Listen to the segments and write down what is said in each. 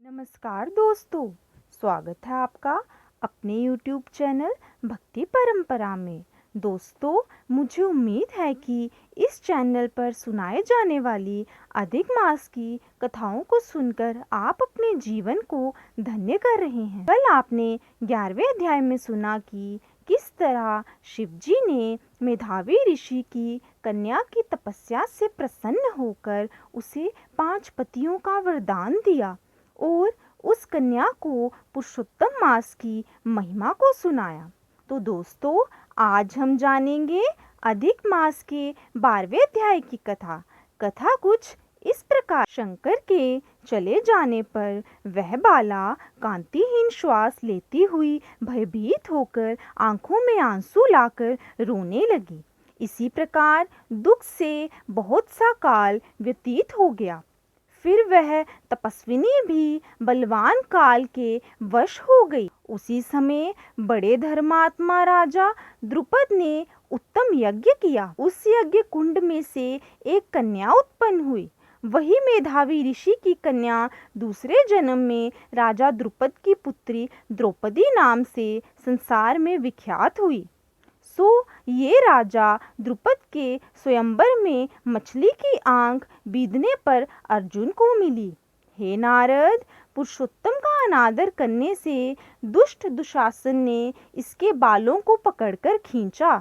नमस्कार दोस्तों, स्वागत है आपका अपने YouTube चैनल भक्ति परंपरा में। दोस्तों, मुझे उम्मीद है कि इस चैनल पर सुनाए जाने वाली अधिक मास की कथाओं को सुनकर आप अपने जीवन को धन्य कर रहे हैं। कल आपने 11वें अध्याय में सुना कि किस तरह शिव जी ने मेधावी ऋषि की कन्या की तपस्या से प्रसन्न होकर उसे 5 पतियों का वरदान दिया और उस कन्या को पुरुषोत्तम मास की महिमा को सुनाया। तो दोस्तों, आज हम जानेंगे अधिक मास के 12वें अध्याय की कथा। कथा कुछ इस प्रकार। शंकर के चले जाने पर वह बाला कांतिहीन श्वास लेती हुई भयभीत होकर आंखों में आंसू लाकर रोने लगी। इसी प्रकार दुख से बहुत सा काल व्यतीत हो गया। फिर वह तपस्विनी भी बलवान काल के वश हो गई। उसी समय बड़े धर्मात्मा राजा द्रुपद ने उत्तम यज्ञ किया। उस यज्ञ कुंड में से एक कन्या उत्पन्न हुई। वही मेधावी ऋषि की कन्या दूसरे जन्म में राजा द्रुपद की पुत्री द्रौपदी नाम से संसार में विख्यात हुई। सो ये राजा द्रुपद के स्वयंवर में मछली की आंख बीधने पर अर्जुन को मिली। हे नारद, पुरुषोत्तम का अनादर करने से दुष्ट दुशासन ने इसके बालों को पकड़कर खींचा,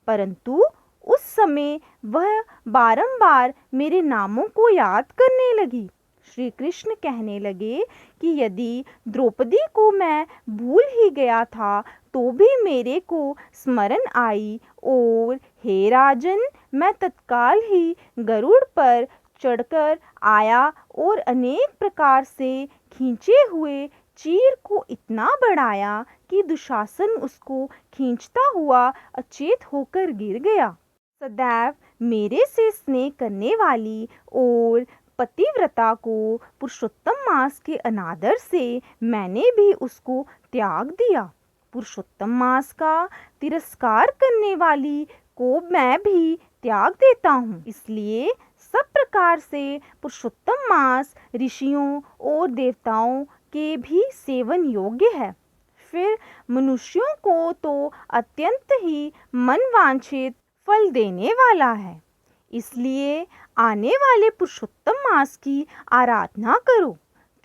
परंतु उस समय वह बारंबार मेरे नामों को याद करने लगी। श्री कृष्ण कहने लगे कि यदि द्रौपदी को मैं भूल ही गया था तो भी मेरे को स्मरण आई और हे राजन, मैं तत्काल ही गरुड़ पर चढ़कर आया और अनेक प्रकार से खींचे हुए चीर को इतना बढ़ाया कि दुशासन उसको खींचता हुआ अचेत होकर गिर गया। सदैव मेरे से स्नेह करने वाली और पतिव्रता को पुरुषोत्तम मास के अनादर से मैंने भी उसको त्याग दिया। पुरुषोत्तम मास का तिरस्कार करने वाली को मैं भी त्याग देता हूँ। इसलिए सब प्रकार से पुरुषोत्तम मास ऋषियों और देवताओं के भी सेवन योग्य है। फिर मनुष्यों को तो अत्यंत ही मनवांछित फल देने वाला है। इसलिए आने वाले पुरुषोत्तम मास की आराधना करो।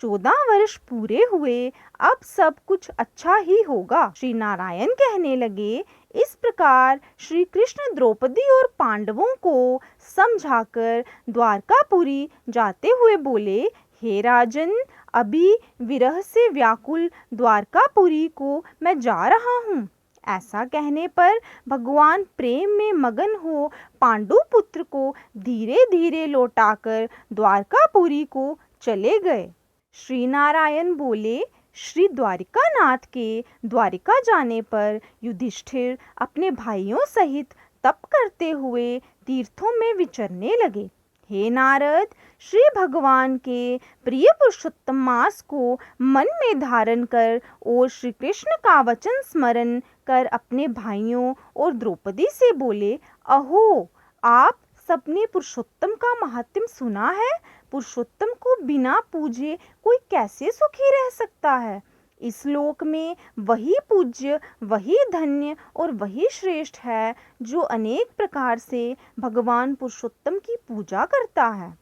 14 वर्ष पूरे हुए, अब सब कुछ अच्छा ही होगा। श्री नारायण कहने लगे। इस प्रकार श्री कृष्ण द्रौपदी और पांडवों को समझाकर द्वारकापुरी जाते हुए बोले, हे राजन, अभी विरह से व्याकुल द्वारकापुरी को मैं जा रहा हूँ। ऐसा कहने पर भगवान प्रेम में मगन हो पांडु पुत्र को धीरे धीरे लौटाकर द्वारकापुरी को चले गए। श्री नारायण बोले, श्री द्वारिकानाथ के द्वारिका जाने पर युधिष्ठिर अपने भाइयों सहित तप करते हुए तीर्थों में विचरने लगे। हे नारद, श्री भगवान के प्रिय पुरुषोत्तम मास को मन में धारण कर और श्री कृष्ण का वचन स्मरण कर अपने भाइयों और द्रौपदी से बोले, अहो, आप सबने पुरुषोत्तम का महात्म्य सुना है। पुरुषोत्तम को बिना पूजे कोई कैसे सुखी रह सकता है। इस लोक में वही पूज्य, वही धन्य और वही श्रेष्ठ है जो अनेक प्रकार से भगवान पुरुषोत्तम की पूजा करता है।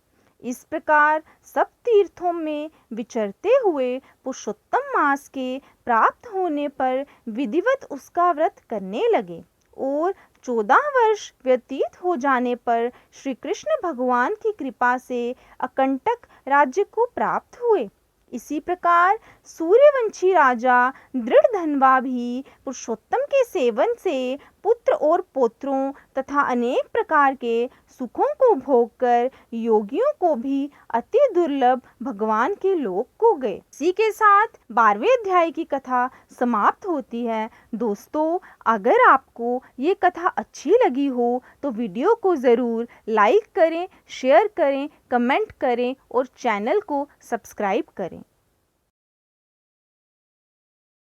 इस प्रकार सब तीर्थों में विचरते हुए पुरुषोत्तम मास के प्राप्त होने पर विधिवत उसका व्रत करने लगे और 14 वर्ष व्यतीत हो जाने पर श्री कृष्ण भगवान की कृपा से अकंटक राज्य को प्राप्त हुए। इसी प्रकार सूर्यवंशी राजा दृढ़धनवा भी पुरुषोत्तम के सेवन से पुत्र और पौत्रों तथा अनेक प्रकार के सुखों को भोग कर योगियों को भी अति दुर्लभ भगवान के लोक को गए। इसी के साथ 12वें अध्याय की कथा समाप्त होती है। दोस्तों, अगर आपको ये कथा अच्छी लगी हो तो वीडियो को ज़रूर लाइक करें, शेयर करें, कमेंट करें और चैनल को सब्सक्राइब करें।